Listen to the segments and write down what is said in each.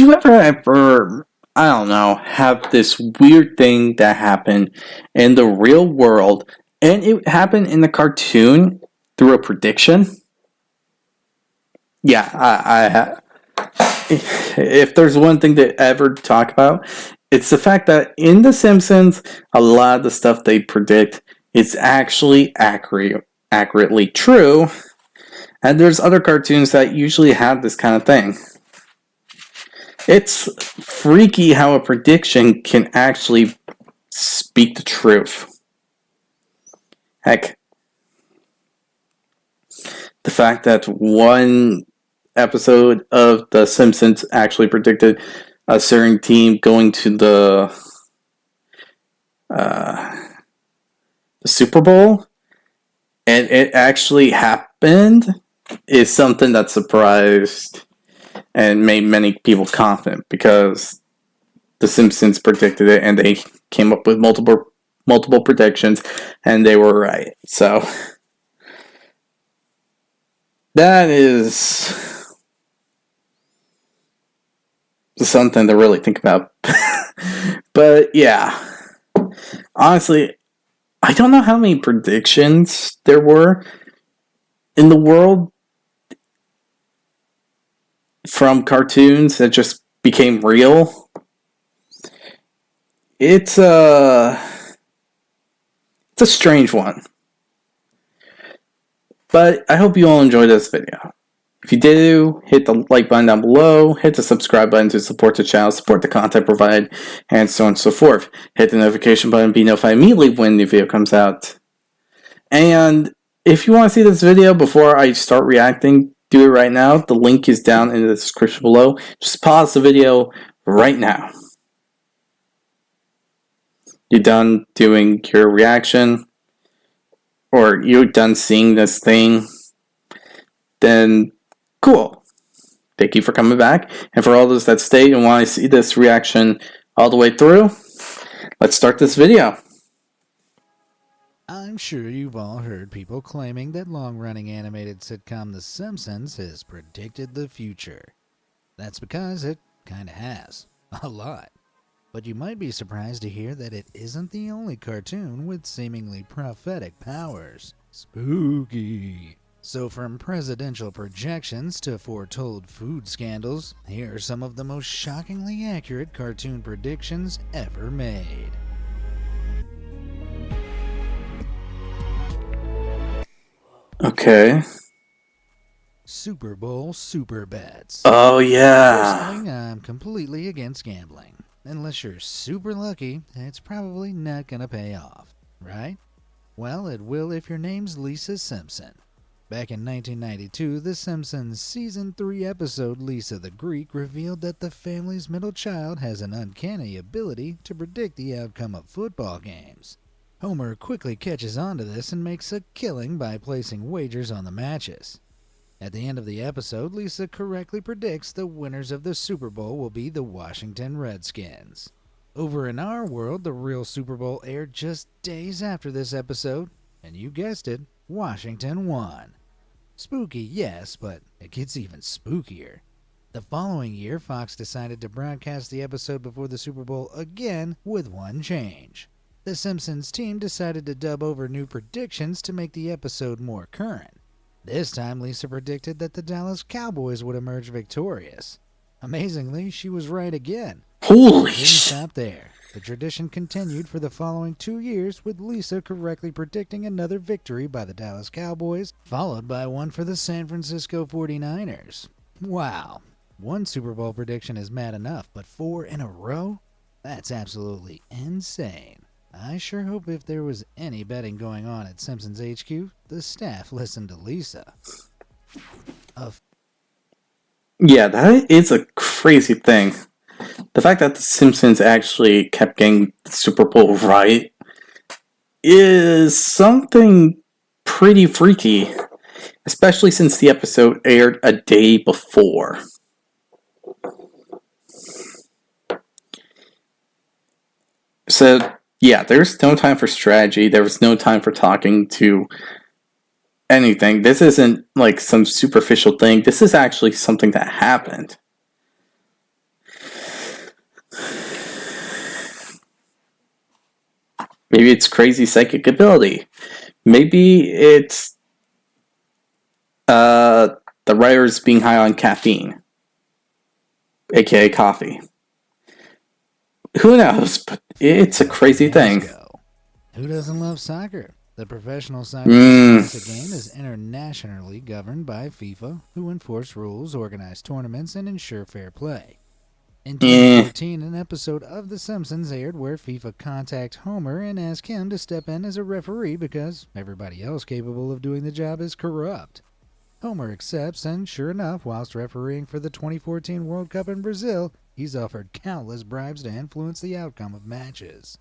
you ever, I don't know, have this weird thing that happened in the real world, and it happened in the cartoon through a prediction? Yeah, if there's one thing to ever talk about, it's the fact that in The Simpsons, a lot of the stuff they predict is actually accurately true, and there's other cartoons that usually have this kind of thing. It's freaky how a prediction can actually speak the truth. Heck, the fact that one episode of The Simpsons actually predicted a certain team going to the Super Bowl, and it actually happened, is something that surprised and made many people confident, because The Simpsons predicted it and they came up with multiple predictions and they were right. So that is something to really think about. But yeah, honestly, I don't know how many predictions there were in the world from cartoons that just became real. It's a strange one. But I hope you all enjoyed this video. If you do, hit the like button down below, hit the subscribe button to support the channel, support the content provided, and so on and so forth. Hit the notification button, be notified immediately when the video comes out. And if you want to see this video before I start reacting, do it right now. The link is down in the description below. Just pause the video right now. You're done doing your reaction, or you're done seeing this thing, then cool. Thank you for coming back. And for all those that stay and want to see this reaction all the way through, let's start this video. I'm sure you've all heard people claiming that long-running animated sitcom The Simpsons has predicted the future. That's because it kinda has. A lot. But you might be surprised to hear that it isn't the only cartoon with seemingly prophetic powers. Spooky. So from presidential projections to foretold food scandals, here are some of the most shockingly accurate cartoon predictions ever made. Okay. Super Bowl Super Bets. Oh, yeah. Personally, I'm completely against gambling. Unless you're super lucky, it's probably not gonna pay off, right? Well, it will if your name's Lisa Simpson. Back in 1992, The Simpsons Season 3 episode Lisa the Greek revealed that the family's middle child has an uncanny ability to predict the outcome of football games. Homer quickly catches on to this and makes a killing by placing wagers on the matches. At the end of the episode, Lisa correctly predicts the winners of the Super Bowl will be the Washington Redskins. Over in our world, the real Super Bowl aired just days after this episode, and you guessed it, Washington won. Spooky, yes, but it gets even spookier. The following year, Fox decided to broadcast the episode before the Super Bowl again with one change. The Simpsons team decided to dub over new predictions to make the episode more current. This time, Lisa predicted that the Dallas Cowboys would emerge victorious. Amazingly, she was right again. Holy Didn't stop there. The tradition continued for the following 2 years, with Lisa correctly predicting another victory by the Dallas Cowboys, followed by one for the San Francisco 49ers. Wow. One Super Bowl prediction is mad enough, but 4 in a row? That's absolutely insane. I sure hope if there was any betting going on at Simpsons HQ, the staff listened to Lisa. Yeah, that is a crazy thing. The fact that the Simpsons actually kept getting the Super Bowl right is something pretty freaky, especially since the episode aired a day before. So, yeah, there's no time for strategy. There was no time for talking to anything. This isn't like some superficial thing. This is actually something that happened. Maybe it's crazy psychic ability. Maybe it's the writers being high on caffeine, aka coffee. Who knows? But it's a crazy thing. Fiasco. Who doesn't love soccer? The professional side of this Mm. classic game is internationally governed by FIFA, who enforce rules, organize tournaments, and ensure fair play. In Eh. 2014, an episode of The Simpsons aired where FIFA contacts Homer and asks him to step in as a referee because everybody else capable of doing the job is corrupt. Homer accepts, and sure enough, whilst refereeing for the 2014 World Cup in Brazil, he's offered countless bribes to influence the outcome of matches.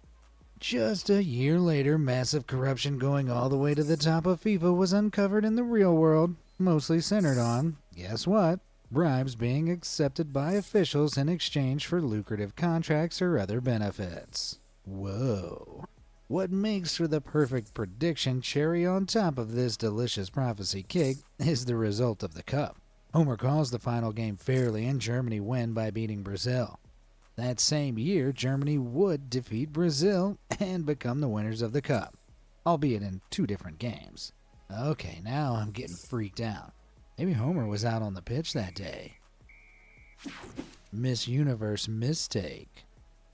Just a year later, massive corruption going all the way to the top of FIFA was uncovered in the real world, mostly centered on, guess what? Bribes being accepted by officials in exchange for lucrative contracts or other benefits. Whoa. What makes for the perfect prediction cherry on top of this delicious prophecy cake is the result of the cup. Homer calls the final game fairly and Germany win by beating Brazil. That same year, Germany would defeat Brazil and become the winners of the cup, albeit in 2 different games. Okay, now I'm getting freaked out. Maybe Homer was out on the pitch that day. Miss Universe mistake.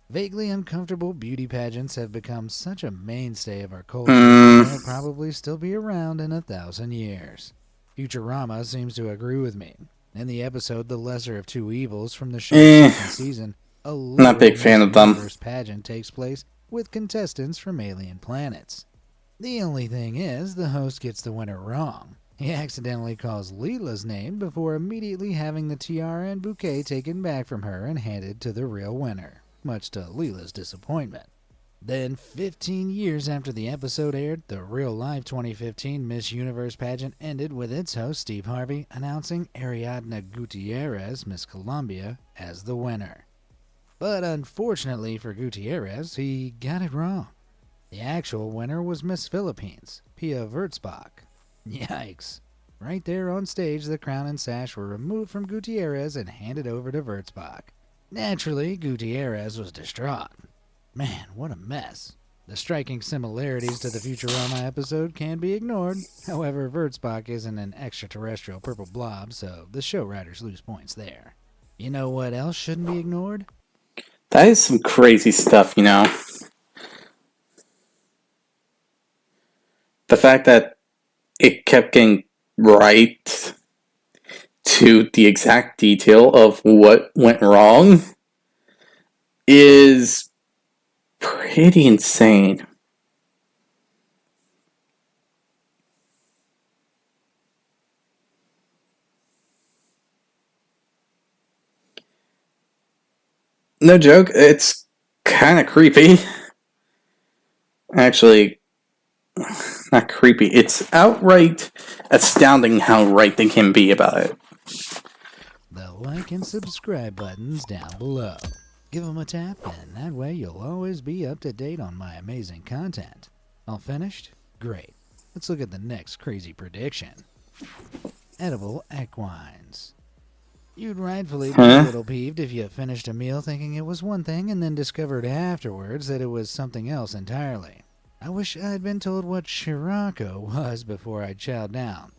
Vaguely uncomfortable beauty pageants have become such a mainstay of our culture that they'll probably still be around in 1,000 years. Futurama seems to agree with me. In the episode The Lesser of Two Evils from the show's second season, a Not a big literal fan Miss of them. Universe pageant takes place with contestants from alien planets. The only thing is, the host gets the winner wrong. He accidentally calls Leela's name before immediately having the tiara and bouquet taken back from her and handed to the real winner, much to Leela's disappointment. Then, 15 years after the episode aired, the real-life 2015 Miss Universe pageant ended with its host, Steve Harvey, announcing Ariadna Gutierrez, Miss Colombia, as the winner. But unfortunately for Gutierrez, he got it wrong. The actual winner was Miss Philippines, Pia Wurtzbach. Yikes. Right there on stage, the crown and sash were removed from Gutierrez and handed over to Wurtzbach. Naturally, Gutierrez was distraught. Man, what a mess. The striking similarities to the Futurama episode can be ignored. However, Wurtzbach isn't an extraterrestrial purple blob, so the show writers lose points there. You know what else shouldn't be ignored? That is some crazy stuff, you know. The fact that it kept getting right to the exact detail of what went wrong is pretty insane. No joke, it's kind of creepy. Actually, not creepy. It's outright astounding how right they can be about it. The like and subscribe buttons down below. Give them a tap, and that way you'll always be up to date on my amazing content. All finished? Great. Let's look at the next crazy prediction. Edible equines. You'd rightfully be a little peeved if you finished a meal thinking it was one thing and then discovered afterwards that it was something else entirely. I wish I'd been told what Scirocco was before I chowed down.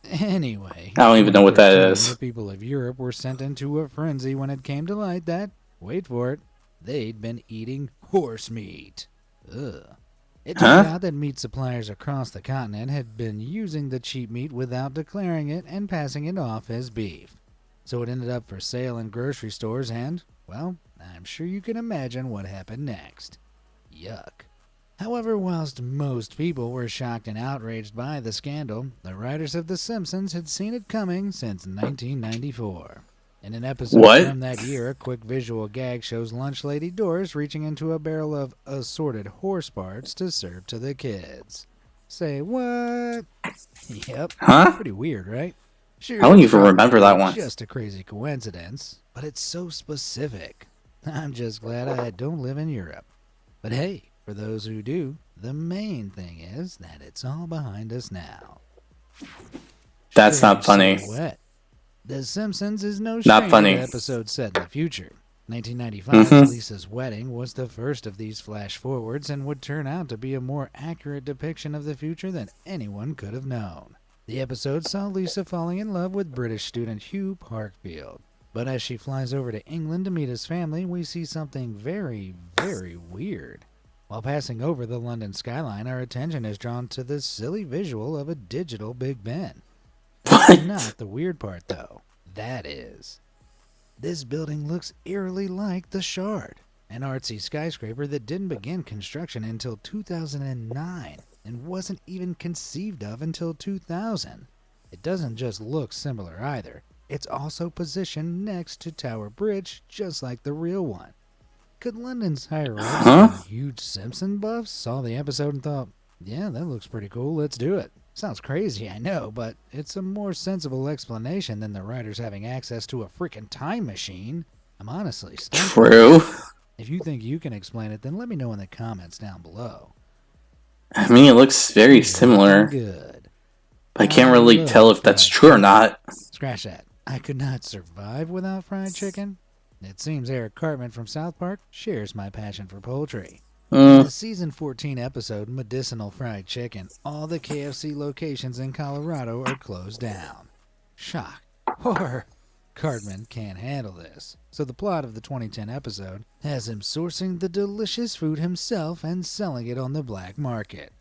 Anyway, I don't even know what that 2013, is. The people of Europe were sent into a frenzy when it came to light that, wait for it, they'd been eating horse meat. Ugh. It turned out that meat suppliers across the continent had been using the cheap meat without declaring it and passing it off as beef. So it ended up for sale in grocery stores and, well, I'm sure you can imagine what happened next. Yuck. However, whilst most people were shocked and outraged by the scandal, the writers of The Simpsons had seen it coming since 1994. In an episode from that year, a quick visual gag shows lunch lady Doris reaching into a barrel of assorted horse parts to serve to the kids. Say what? Yep. Pretty weird, right? Sure, I don't it's even remember that one. just a crazy coincidence, but it's so specific. I'm just glad I don't live in Europe. But hey, for those who do, the main thing is that it's all behind us now. That's not funny. Silhouette. The Simpsons is no Not stranger funny. to episodes set in the future. 1995's Lisa's Wedding was the first of these flash forwards and would turn out to be a more accurate depiction of the future than anyone could have known. The episode saw Lisa falling in love with British student Hugh Parkfield. But as she flies over to England to meet his family, we see something very, very weird. While passing over the London skyline, our attention is drawn to the silly visual of a digital Big Ben. That's not the weird part, though. That is. This building looks eerily like the Shard, an artsy skyscraper that didn't begin construction until 2009 and wasn't even conceived of until 2000. It doesn't just look similar either. It's also positioned next to Tower Bridge, just like the real one. Could London's higher-ups and huge Simpson buffs saw the episode and thought, yeah, that looks pretty cool, let's do it? Sounds crazy, I know, but it's a more sensible explanation than the writers having access to a freaking time machine. I'm honestly stumped. True. If you think you can explain it, then let me know in the comments down below. I mean, it looks very similar. Good. I can't really tell if that's true or not. Scratch that. I could not survive without fried chicken. It seems Eric Cartman from South Park shares my passion for poultry. In the season 14 episode Medicinal Fried Chicken, all the KFC locations in Colorado are closed down. Shock. Horror. Cartman can't handle this, so the plot of the 2010 episode has him sourcing the delicious food himself and selling it on the black market.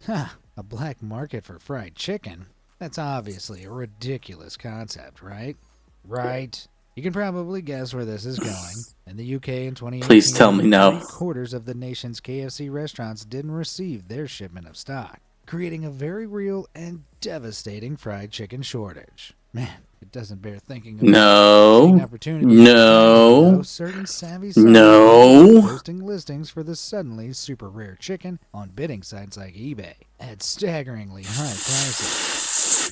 Ha! A black market for fried chicken? That's obviously a ridiculous concept, right? Right. You can probably guess where this is going. In the UK in 2018, Please tell me no. 3/4 of the nation's KFC restaurants didn't receive their shipment of stock, creating a very real and devastating fried chicken shortage. Man, it doesn't bear thinking of certain savvy sellers posting listings for the suddenly super rare chicken on bidding sites like eBay at staggeringly high prices.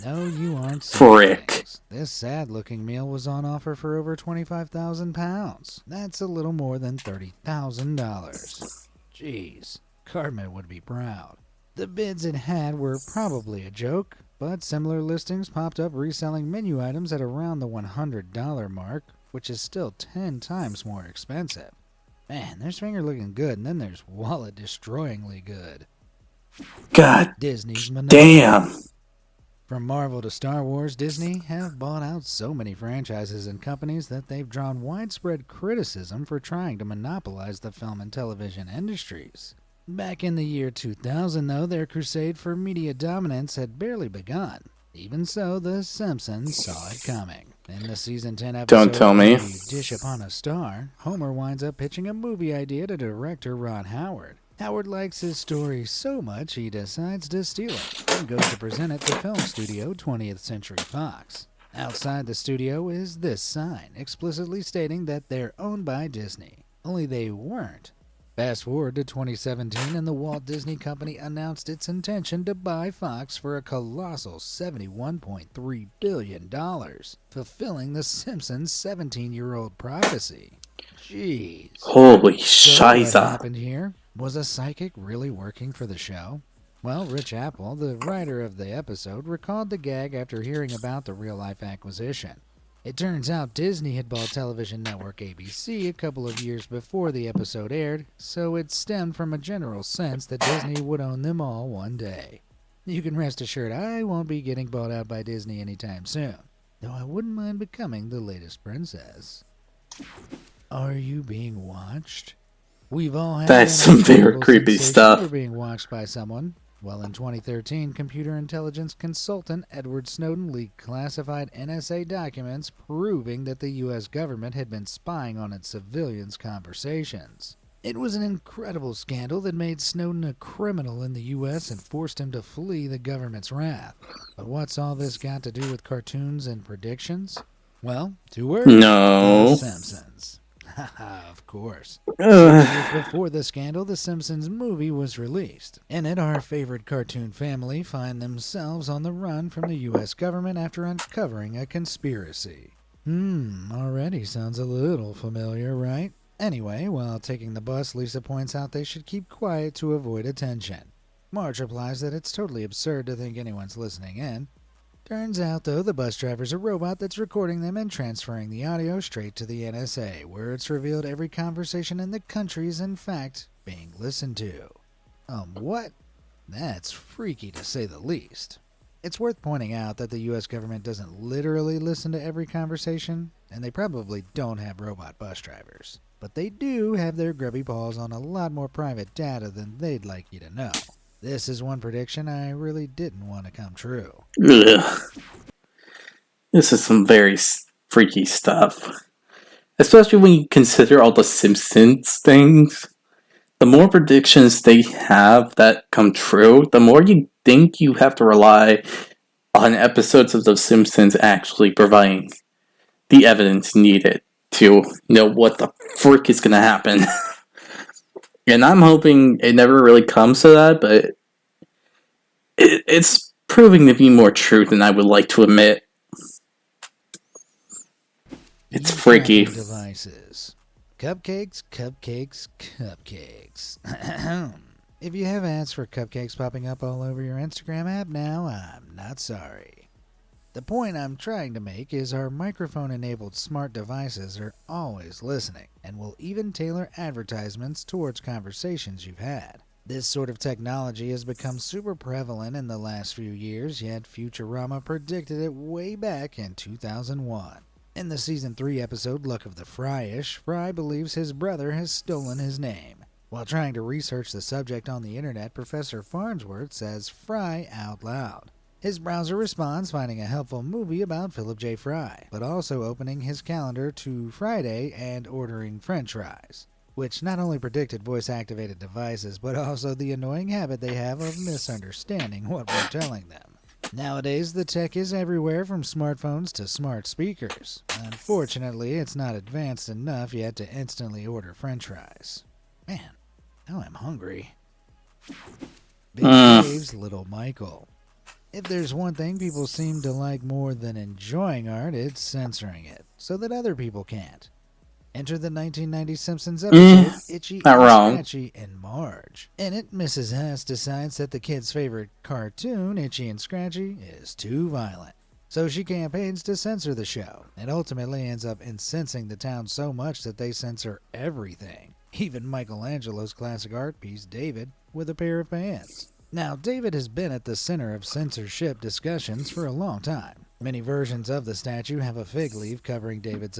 No, you aren't seeing things. This sad-looking meal was on offer for over £25,000. That's a little more than $30,000. Jeez, Cartman would be proud. The bids it had were probably a joke, but similar listings popped up reselling menu items at around the $100 mark, which is still 10 times more expensive. Man, there's finger looking good, and then there's wallet destroyingly good. God Disney's monopoly. damn. From Marvel to Star Wars, Disney have bought out so many franchises and companies that they've drawn widespread criticism for trying to monopolize the film and television industries. Back in the year 2000, though, their crusade for media dominance had barely begun. Even so, The Simpsons saw it coming. In the season 10 episode, Don't tell me. You Dish Upon a Star, Homer winds up pitching a movie idea to director Ron Howard. Howard likes his story so much he decides to steal it and goes to present it to film studio 20th Century Fox. Outside the studio is this sign explicitly stating that they're owned by Disney, only they weren't. Fast forward to 2017 and the Walt Disney Company announced its intention to buy Fox for a colossal $71.3 billion, fulfilling The Simpsons' 17-year-old prophecy. Jeez. Holy So what shiza. happened here? Was a psychic really working for the show? Well, Rich Apple, the writer of the episode, recalled the gag after hearing about the real-life acquisition. It turns out Disney had bought television network ABC a couple of years before the episode aired, so it stemmed from a general sense that Disney would own them all one day. You can rest assured I won't be getting bought out by Disney anytime soon, though I wouldn't mind becoming the latest princess. Are you being watched? We've all had That's some very incredible creepy sensation stuff. for being watched by someone. Well, in 2013, computer intelligence consultant Edward Snowden leaked classified NSA documents proving that the U.S. government had been spying on its civilians' conversations. It was an incredible scandal that made Snowden a criminal in the U.S. and forced him to flee the government's wrath. But what's all this got to do with cartoons and predictions? Well, 2 words. No. The Simpsons. Haha, of course. 6 years before the scandal, The Simpsons movie was released. In it, our favorite cartoon family find themselves on the run from the U.S. government after uncovering a conspiracy. Already sounds a little familiar, right? Anyway, while taking the bus, Lisa points out they should keep quiet to avoid attention. Marge replies that it's totally absurd to think anyone's listening in. Turns out, though, the bus driver's a robot that's recording them and transferring the audio straight to the NSA, where it's revealed every conversation in the country is in fact being listened to. What? That's freaky to say the least. It's worth pointing out that the US government doesn't literally listen to every conversation, and they probably don't have robot bus drivers. But they do have their grubby paws on a lot more private data than they'd like you to know. This is one prediction I really didn't want to come true. Ugh. This is some very freaky stuff. Especially when you consider all the Simpsons things. The more predictions they have that come true, the more you think you have to rely on episodes of The Simpsons actually providing the evidence needed to know what the frick is going to happen. And I'm hoping it never really comes to that, but it's proving to be more true than I would like to admit. It's freaky. Devices. Cupcakes, cupcakes, cupcakes. If you have ads for cupcakes popping up all over your Instagram app now, I'm not sorry. The point I'm trying to make is our microphone-enabled smart devices are always listening and will even tailor advertisements towards conversations you've had. This sort of technology has become super prevalent in the last few years, yet Futurama predicted it way back in 2001. In the Season 3 episode Luck of the Fryish, Fry believes his brother has stolen his name. While trying to research the subject on the internet, Professor Farnsworth says Fry out loud. His browser responds, finding a helpful movie about Philip J. Fry, but also opening his calendar to Friday and ordering french fries, which not only predicted voice-activated devices, but also the annoying habit they have of misunderstanding what we're telling them. Nowadays, the tech is everywhere from smartphones to smart speakers. Unfortunately, it's not advanced enough yet to instantly order french fries. Man, now I'm hungry. Big Dave's Little Michael. If there's one thing people seem to like more than enjoying art, it's censoring it, so that other people can't. Enter the 1990 Simpsons episode, Itchy not and wrong. Scratchy and Marge. In it, Mrs. Hess decides that the kid's favorite cartoon, Itchy and Scratchy, is too violent. So she campaigns to censor the show, and ultimately ends up incensing the town so much that they censor everything. Even Michelangelo's classic art piece, David, with a pair of pants. Now, David has been at the center of censorship discussions for a long time. Many versions of the statue have a fig leaf covering David's,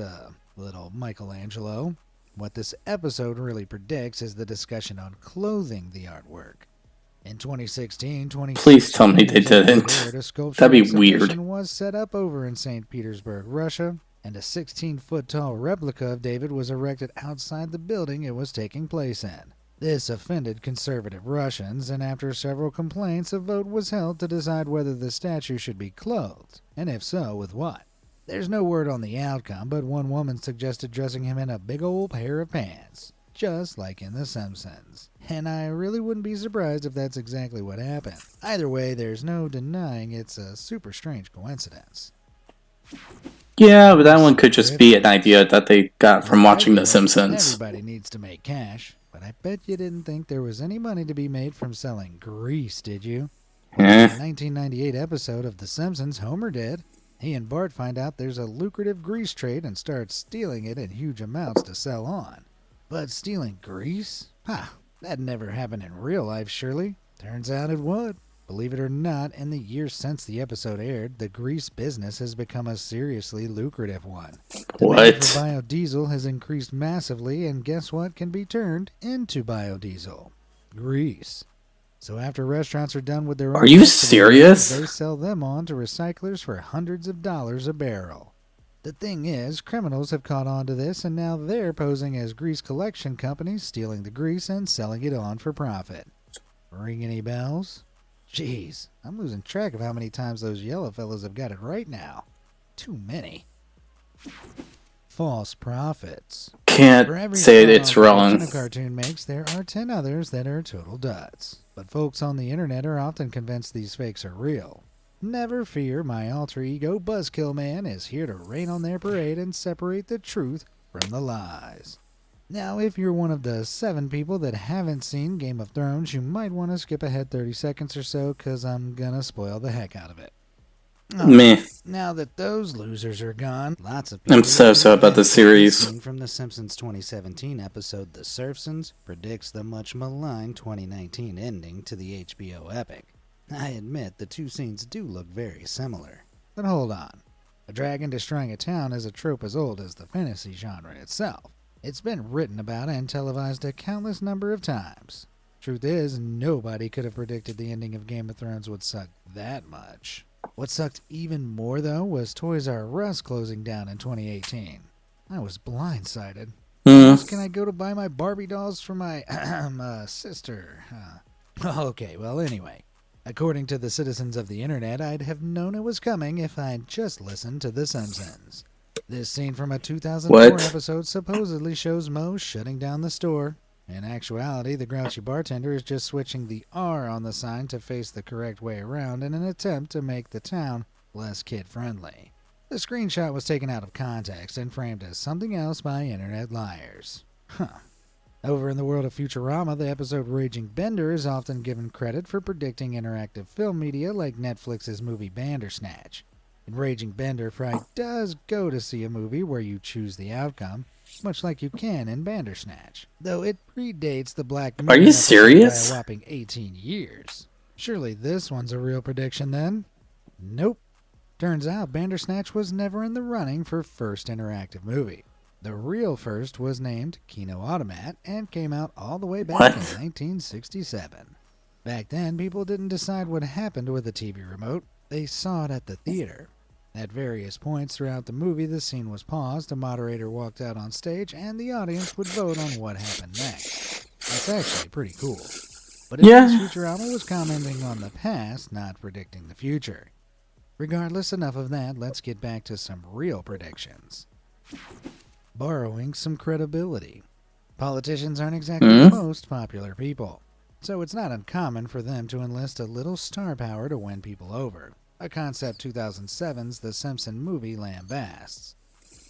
little Michelangelo. What this episode really predicts is the discussion on clothing the artwork. In 2016, Please tell me they didn't. That'd be weird. Was set up over in St. Petersburg, Russia, and a 16-foot-tall replica of David was erected outside the building it was taking place in. This offended conservative Russians, and after several complaints, a vote was held to decide whether the statue should be clothed, and if so, with what. There's no word on the outcome, but one woman suggested dressing him in a big old pair of pants, just like in The Simpsons. And I really wouldn't be surprised if that's exactly what happened. Either way, there's no denying it's a super strange coincidence. Yeah, but that one could just be an idea that they got from watching The Simpsons. Everybody needs to make cash, but I bet you didn't think there was any money to be made from selling grease, did you? In the 1998 episode of The Simpsons, Homer did. He and Bart find out there's a lucrative grease trade and start stealing it in huge amounts to sell on. But stealing grease? That'd never happen in real life, surely. Turns out it would. Believe it or not, in the years since the episode aired, the grease business has become a seriously lucrative one. Demand for biodiesel has increased massively, and guess what can be turned into biodiesel? Grease. So after restaurants are done with their own... Are you serious? They sell them on to recyclers for hundreds of dollars a barrel. The thing is, criminals have caught on to this, and now they're posing as grease collection companies, stealing the grease and selling it on for profit. Ring any bells? Jeez, I'm losing track of how many times those yellow fellows have got it right now. Too many. False profits. Can't say it's wrong. A cartoon makes, there are 10 others that are total duds. But folks on the internet are often convinced these fakes are real. Never fear, my alter ego Buzzkill Man is here to rain on their parade and separate the truth from the lies. Now, if you're one of the 7 people that haven't seen Game of Thrones, you might want to skip ahead 30 seconds or so, cause I'm gonna spoil the heck out of it. Meh. Now that those losers are gone, lots of I'm people so will be about the pissed if this series. scene from The Simpsons 2017 episode The Surfsons predicts the much maligned 2019 ending to the HBO epic. I admit the two scenes do look very similar. But hold on. A dragon destroying a town is a trope as old as the fantasy genre itself. It's been written about and televised a countless number of times. Truth is, nobody could have predicted the ending of Game of Thrones would suck that much. What sucked even more, though, was Toys R Us closing down in 2018. I was blindsided. Where else can I go to buy my Barbie dolls for my sister? Okay, well, anyway. According to the citizens of the internet, I'd have known it was coming if I'd just listened to The Simpsons. This scene from a 2004 What? episode supposedly shows Moe shutting down the store. In actuality, the grouchy bartender is just switching the R on the sign to face the correct way around in an attempt to make the town less kid-friendly. The screenshot was taken out of context and framed as something else by internet liars. Over in the world of Futurama, the episode Raging Bender is often given credit for predicting interactive film media like Netflix's movie Bandersnatch. In Raging Bender, Fry does go to see a movie where you choose the outcome, much like you can in Bandersnatch, though it predates the Black Mirror Are you episode by a serious? whopping 18 years. Surely this one's a real prediction then? Nope. Turns out Bandersnatch was never in the running for first interactive movie. The real first was named Kino Automat and came out all the way back in What? 1967. Back then, people didn't decide what happened with the TV remote, they saw it at the theater. At various points throughout the movie, the scene was paused, a moderator walked out on stage, and the audience would vote on what happened next. That's actually pretty cool. But at least Yeah. Futurama was commenting on the past, not predicting the future. Regardless, enough of that, let's get back to some real predictions. Borrowing some credibility. Politicians aren't exactly the most popular people, so it's not uncommon for them to enlist a little star power to win people over, a concept 2007's The Simpson movie lambasts.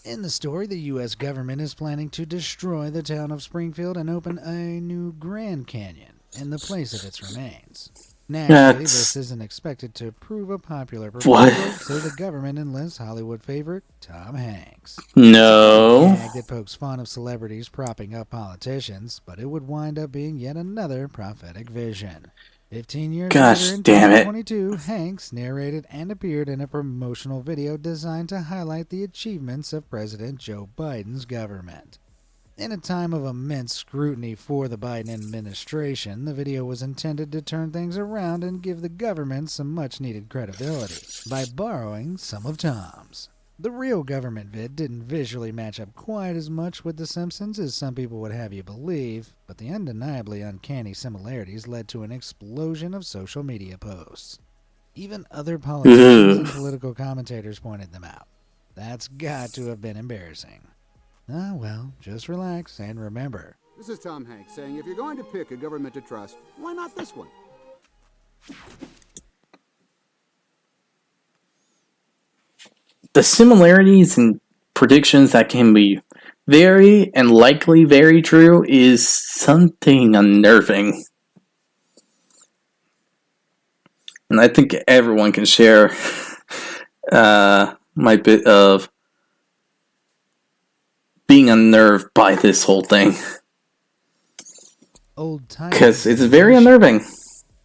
In the story, the U.S. government is planning to destroy the town of Springfield and open a new Grand Canyon in the place of its remains. Naturally, this isn't expected to prove a popular proposal, What? so the government enlists Hollywood favorite Tom Hanks. It's a clever No. gag that pokes fun of celebrities propping up politicians, but it would wind up being yet another prophetic vision. 15 years later Gosh in damn it. 2022, Hanks narrated and appeared in a promotional video designed to highlight the achievements of President Joe Biden's government. In a time of immense scrutiny for the Biden administration, the video was intended to turn things around and give the government some much-needed credibility by borrowing some of Tom's. The real government vid didn't visually match up quite as much with The Simpsons as some people would have you believe, but the undeniably uncanny similarities led to an explosion of social media posts. Even other politicians and Ugh. political commentators pointed them out. That's got to have been embarrassing. Ah, well, just relax and remember. This is Tom Hanks saying if you're going to pick a government to trust, why not this one? The similarities and predictions that can be very and likely very true is something unnerving. And I think everyone can share my bit of being unnerved by this whole thing. Old timers. Because it's very unnerving.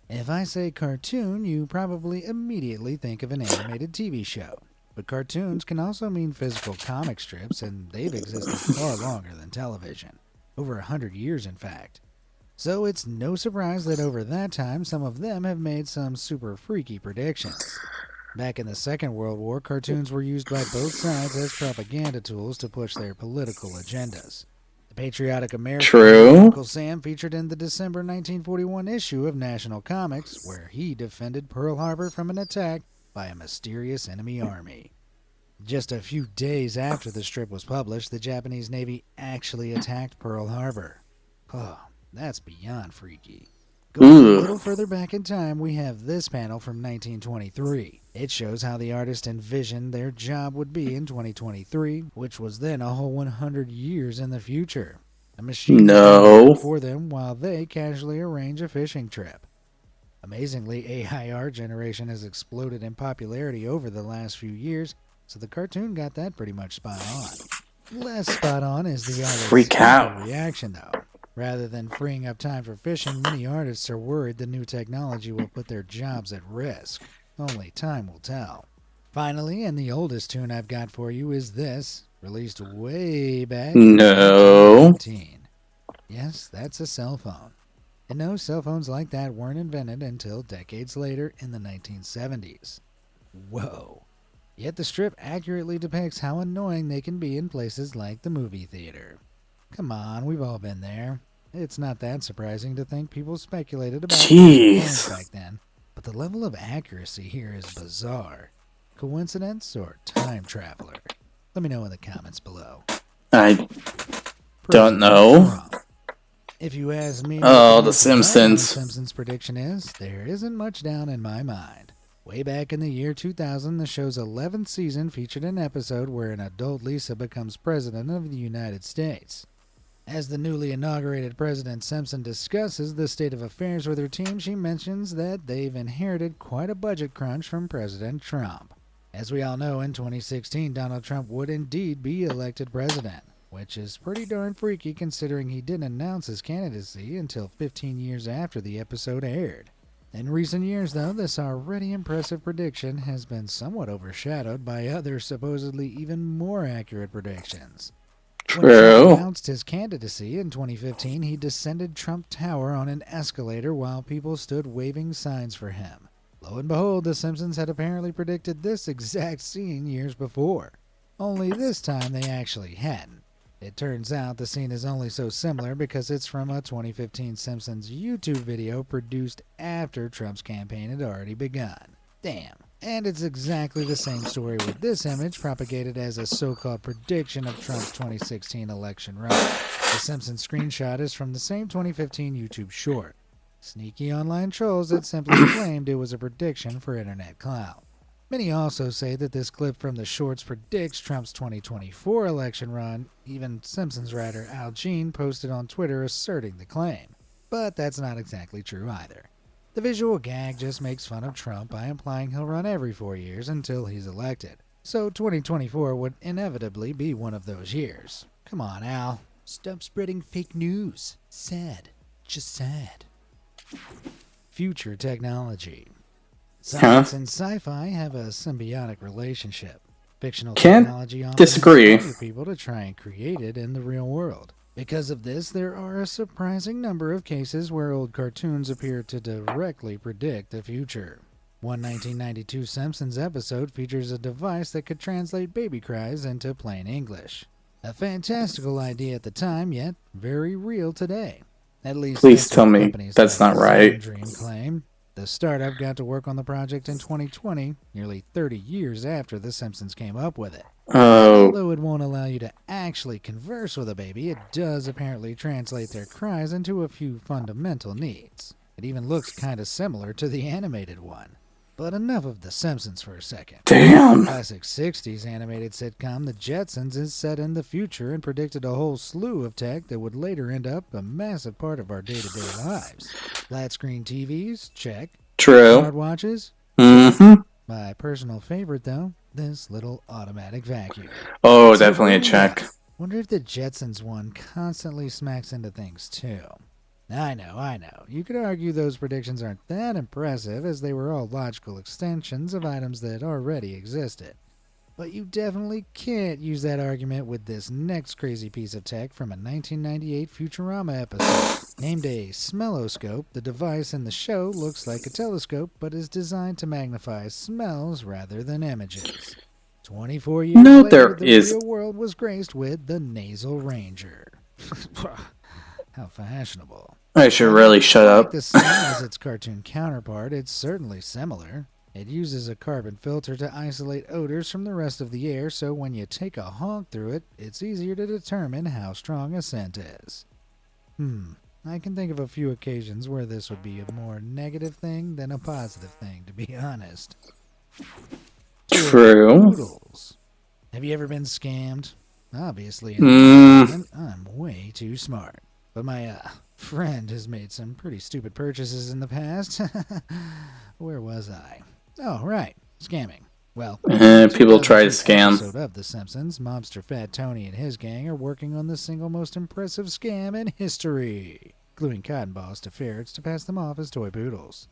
If I say cartoon, you probably immediately think of an animated TV show. But cartoons can also mean physical comic strips, and they've existed far longer than television. Over 100 years, in fact. So it's no surprise that over that time, some of them have made some super freaky predictions. Back in the Second World War, cartoons were used by both sides as propaganda tools to push their political agendas. The patriotic American True. Uncle Sam featured in the December 1941 issue of National Comics, where he defended Pearl Harbor from an attack by a mysterious enemy army. Just a few days after the strip was published, the Japanese Navy actually attacked Pearl Harbor. Oh, that's beyond freaky. Going a little further back in time, we have this panel from 1923. It shows how the artist envisioned their job would be in 2023, which was then a whole 100 years in the future. A machine is doing the work for them while they casually arrange a fishing trip. Amazingly, AI art generation has exploded in popularity over the last few years, so the cartoon got that pretty much spot on. Less spot on is the artist's Freak out. reaction, though. Rather than freeing up time for fishing, many artists are worried the new technology will put their jobs at risk. Only time will tell. Finally, and the oldest tune I've got for you is this, released way back in No. 1919. Yes, that's a cell phone. And no, cell phones like that weren't invented until decades later in the 1970s. Whoa. Yet the strip accurately depicts how annoying they can be in places like the movie theater. Come on, we've all been there. It's not that surprising to think people speculated about using phones Jeez. back then, but the level of accuracy here is bizarre. Coincidence or time traveler? Let me know in the comments below. I don't President know. Trump. If you ask me Oh, what The the most well-known Simpsons. Simpsons prediction is, there isn't much down in my mind. Way back in the year 2000, the show's 11th season featured an episode where an adult Lisa becomes president of the United States. As the newly inaugurated President Simpson discusses the state of affairs with her team, she mentions that they've inherited quite a budget crunch from President Trump. As we all know, in 2016, Donald Trump would indeed be elected president, which is pretty darn freaky considering he didn't announce his candidacy until 15 years after the episode aired. In recent years, though, this already impressive prediction has been somewhat overshadowed by other supposedly even more accurate predictions. When Trump True. announced his candidacy in 2015, he descended Trump Tower on an escalator while people stood waving signs for him. Lo and behold, The Simpsons had apparently predicted this exact scene years before. Only this time they actually hadn't. It turns out the scene is only so similar because it's from a 2015 Simpsons YouTube video produced after Trump's campaign had already begun. Damn. And it's exactly the same story with this image propagated as a so-called prediction of Trump's 2016 election run. The Simpsons screenshot is from the same 2015 YouTube short. Sneaky online trolls that simply claimed it was a prediction for internet clout. Many also say that this clip from the shorts predicts Trump's 2024 election run. Even Simpsons writer Al Jean posted on Twitter asserting the claim. But that's not exactly true either. The visual gag just makes fun of Trump by implying he'll run every 4 years until he's elected. So 2024 would inevitably be one of those years. Come on, Al. Stop spreading fake news. Sad. Just sad. Future technology. Science and sci-fi have a symbiotic relationship. Fictional Can't technology often disagree. inspires people to try and create it in the real world. Because of this, there are a surprising number of cases where old cartoons appear to directly predict the future. One 1992 Simpsons episode features a device that could translate baby cries into plain English. A fantastical idea at the time, yet very real today. At least Please that's tell what me companies that's like not right. Zone Dream claim. The startup got to work on the project in 2020, nearly 30 years after The Simpsons came up with it. Oh, Although it won't allow you to actually converse with a baby, it does apparently translate their cries into a few fundamental needs. It even looks kinda similar to the animated one. But enough of The Simpsons for a second. damn. Classic 60s animated sitcom The Jetsons is set in the future and predicted a whole slew of tech that would later end up a massive part of our day-to-day lives. Flat screen TVs? Check. True. Smartwatches? Mm-hmm. My personal favorite, though, this little automatic vacuum. Oh, So definitely a moving check. on. Wonder if the Jetsons one constantly smacks into things, too. I know. You could argue those predictions aren't that impressive, as they were all logical extensions of items that already existed. But you definitely can't use that argument with this next crazy piece of tech from a 1998 Futurama episode. Named a smelloscope, the device in the show looks like a telescope, but is designed to magnify smells rather than images. 24 years No, later, there the is- real world was graced with the Nasal Ranger. How fashionable. I should really shut Like up. the same as its cartoon counterpart, it's certainly similar. It uses a carbon filter to isolate odors from the rest of the air, so when you take a honk through it, it's easier to determine how strong a scent is. I can think of a few occasions where this would be a more negative thing than a positive thing, to be honest. True. Noodles. Have you ever been scammed? Obviously, in Mm. this moment, I'm way too smart. But my friend has made some pretty stupid purchases in the past. Where was I? Oh, right. Scamming. Well, in the People try to 2002 scam. episode of The Simpsons, mobster Fat Tony and his gang are working on the single most impressive scam in history, gluing cotton balls to ferrets to pass them off as toy poodles.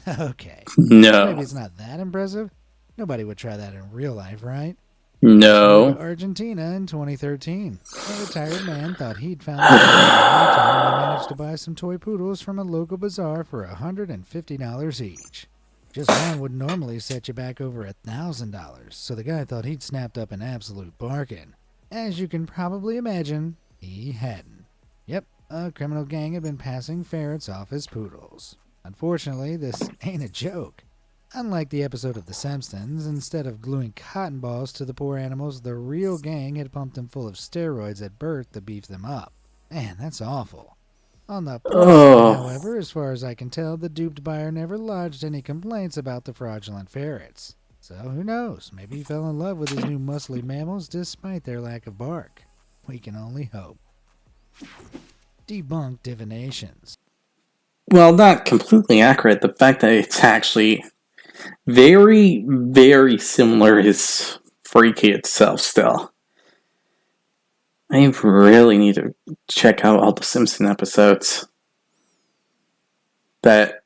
Okay, so maybe No. it's not that impressive. Nobody would try that in real life, right? Fast forward to No. Argentina in 2013. A retired man thought he'd found the love of a lifetime when he managed to buy some toy poodles from a local bazaar for $150 each. Just one would normally set you back over $1,000, so the guy thought he'd snapped up an absolute bargain. As you can probably imagine, he hadn't. Yep, a criminal gang had been passing ferrets off as poodles. Unfortunately, this ain't a joke. Unlike the episode of The Simpsons, instead of gluing cotton balls to the poor animals, the real gang had pumped them full of steroids at birth to beef them up. Man, that's awful. On the plus side, Oh. however, as far as I can tell, the duped buyer never lodged any complaints about the fraudulent ferrets. So who knows, maybe he fell in love with his new muscly mammals despite their lack of bark. We can only hope. Debunked divinations. Well, not completely accurate. The fact that it's actually very, very similar is freaky itself still. I really need to check out all the Simpson episodes that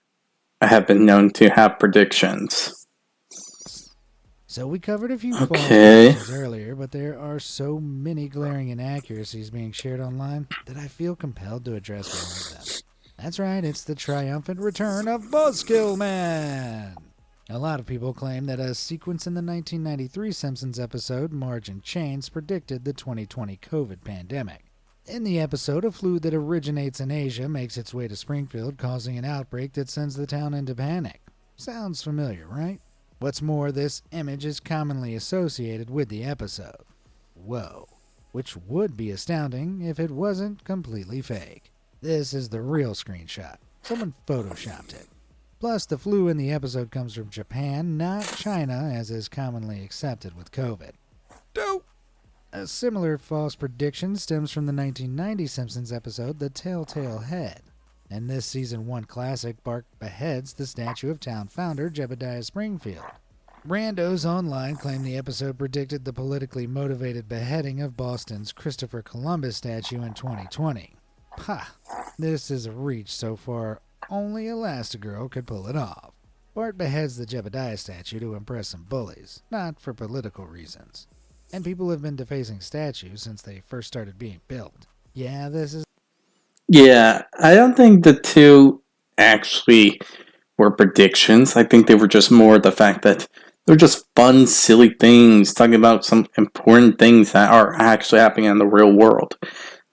have been known to have predictions. So we covered a few Okay. false predictions earlier, but there are so many glaring inaccuracies being shared online that I feel compelled to address more of them. That's right, it's the triumphant return of Buzzkill Man! A lot of people claim that a sequence in the 1993 Simpsons episode, Marge and Chains, predicted the 2020 COVID pandemic. In the episode, a flu that originates in Asia makes its way to Springfield, causing an outbreak that sends the town into panic. Sounds familiar, right? What's more, this image is commonly associated with the episode. Whoa. Which would be astounding if it wasn't completely fake. This is the real screenshot. Someone photoshopped it. Plus, the flu in the episode comes from Japan, not China, as is commonly accepted with COVID. Dope! A similar false prediction stems from the 1990 Simpsons episode, The Telltale Head. In this Season 1 classic, Bart beheads the statue of town founder Jebediah Springfield. Randos online claim the episode predicted the politically motivated beheading of Boston's Christopher Columbus statue in 2020. Ha! This is a reach so far only Elastigirl could pull it off. Bart beheads the Jebediah statue to impress some bullies, not for political reasons. And people have been defacing statues since they first started being built. Yeah, this is... Yeah, I don't think the two actually were predictions. I think they were just more the fact that they're just fun, silly things, talking about some important things that are actually happening in the real world.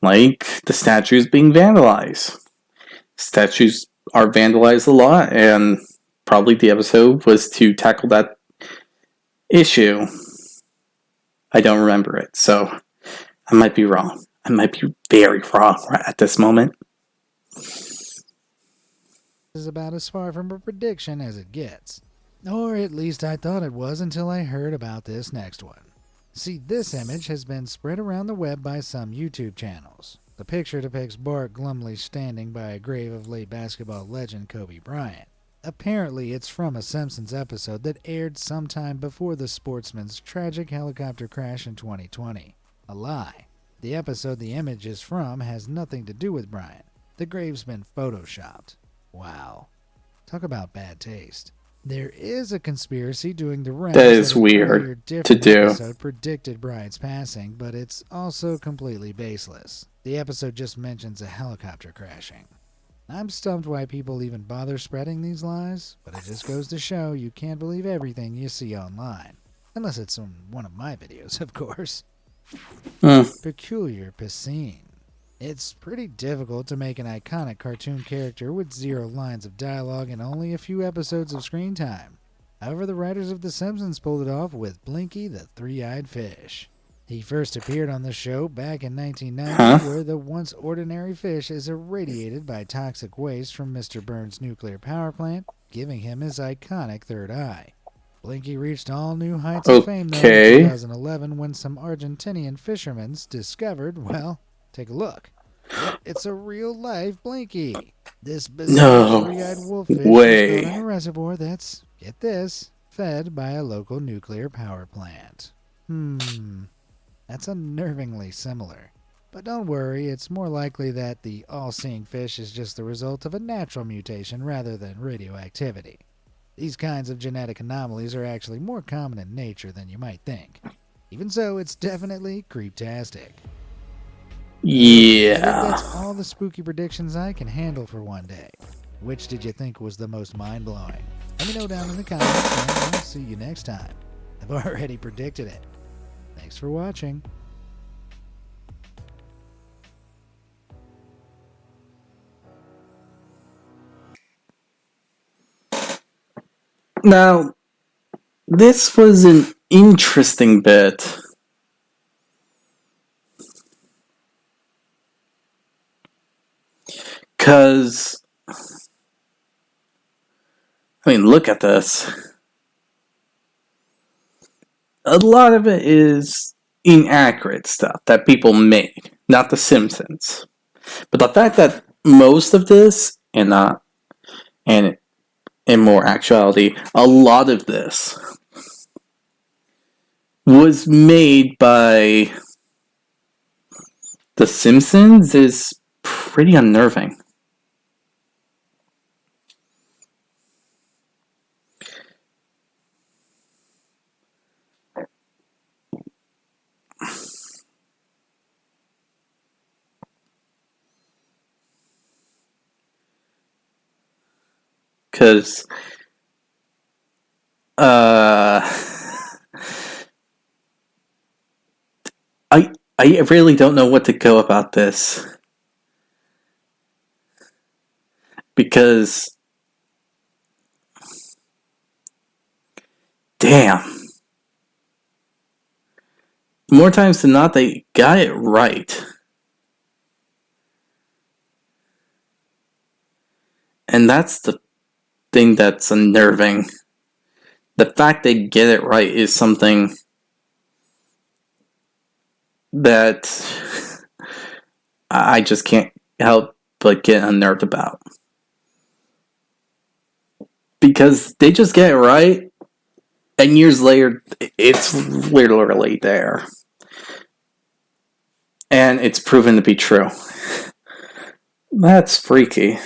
Like the statues being vandalized. Statues are vandalized a lot, and probably the episode was to tackle that issue. I don't remember it, so I might be wrong. I might be very wrong at this moment. is about as far from a prediction as it gets. Or at least I thought it was until I heard about this next one. See, this image has been spread around the web by some YouTube channels. The picture depicts Bart glumly standing by a grave of late basketball legend Kobe Bryant. Apparently, it's from a Simpsons episode that aired sometime before the sportsman's tragic helicopter crash in 2020. A lie. The episode the image is from has nothing to do with Bryant. The grave's been photoshopped. Wow. Talk about bad taste. There is a conspiracy doing the rounds That is an earlier weird to different do. episode predicted Bryant's passing, but it's also completely baseless. The episode just mentions a helicopter crashing. I'm stumped why people even bother spreading these lies, but it just goes to show you can't believe everything you see online. Unless it's on one of my videos, of course. Peculiar piscine. It's pretty difficult to make an iconic cartoon character with 0 lines of dialogue and only a few episodes of screen time. However, the writers of The Simpsons pulled it off with Blinky the Three-Eyed Fish. He first appeared on the show back in 1990, where the once ordinary fish is irradiated by toxic waste from Mr. Burns' nuclear power plant, giving him his iconic third eye. Blinky reached all new heights of fame, though, in 2011 when some Argentinian fishermen discovered, well, take a look. Yep, it's a real-life Blinky. This bizarre No three-eyed wolffish was caught in way. a reservoir that's, get this, fed by a local nuclear power plant. That's unnervingly similar. But don't worry, it's more likely that the all-seeing fish is just the result of a natural mutation rather than radioactivity. These kinds of genetic anomalies are actually more common in nature than you might think. Even so, it's definitely creeptastic. Okay, I think Yeah. that's all the spooky predictions I can handle for one day. Which did you think was the most mind-blowing? Let me know down in the comments, and I'll see you next time. I've already predicted it. Thanks for watching. Now, this was an interesting bit. Because, I mean, look at this. A lot of it is inaccurate stuff that people made, not The Simpsons. But the fact that most of this, and in more actuality, a lot of this was made by The Simpsons is pretty unnerving. Because, uh, I really don't know what to go about this. Because, damn. More times than not, they got it right. And that's the thing that's unnerving. The fact they get it right is something that I just can't help but get unnerved about. Because they just get it right, and years later, it's literally there. And it's proven to be true. That's freaky.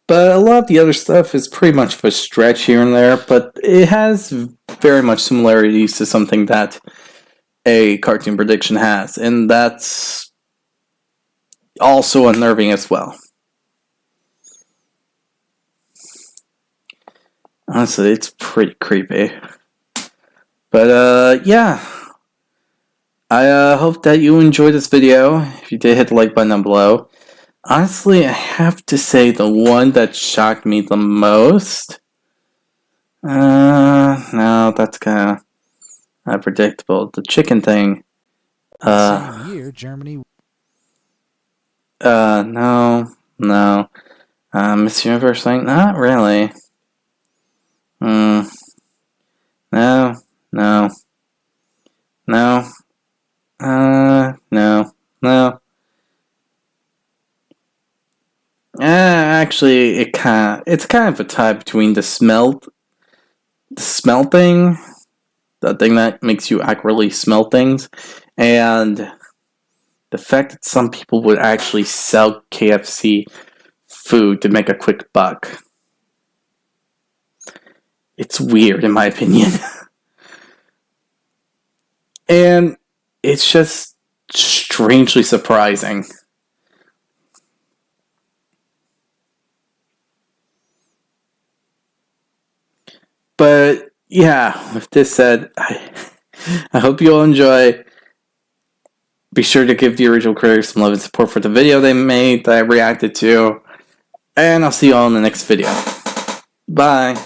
But a lot of the other stuff is pretty much of a stretch here and there, but it has very much similarities to something that a cartoon prediction has, and that's also unnerving as well. Honestly, it's pretty creepy. But yeah, I hope that you enjoyed this video. If you did, hit the like button down below. Honestly, I have to say the one that shocked me the most. No, that's kind of predictable. The chicken thing. The same year, Germany. No. Miss Universe thing? Not really. No. No. No. Actually, it's kind of a tie between the smell thing, the thing that makes you accurately smell things, and the fact that some people would actually sell KFC food to make a quick buck. It's weird, in my opinion. And it's just strangely surprising. But yeah, with this said, I hope you all enjoy. Be sure to give the original creators some love and support for the video they made that I reacted to. And I'll see you all in the next video. Bye.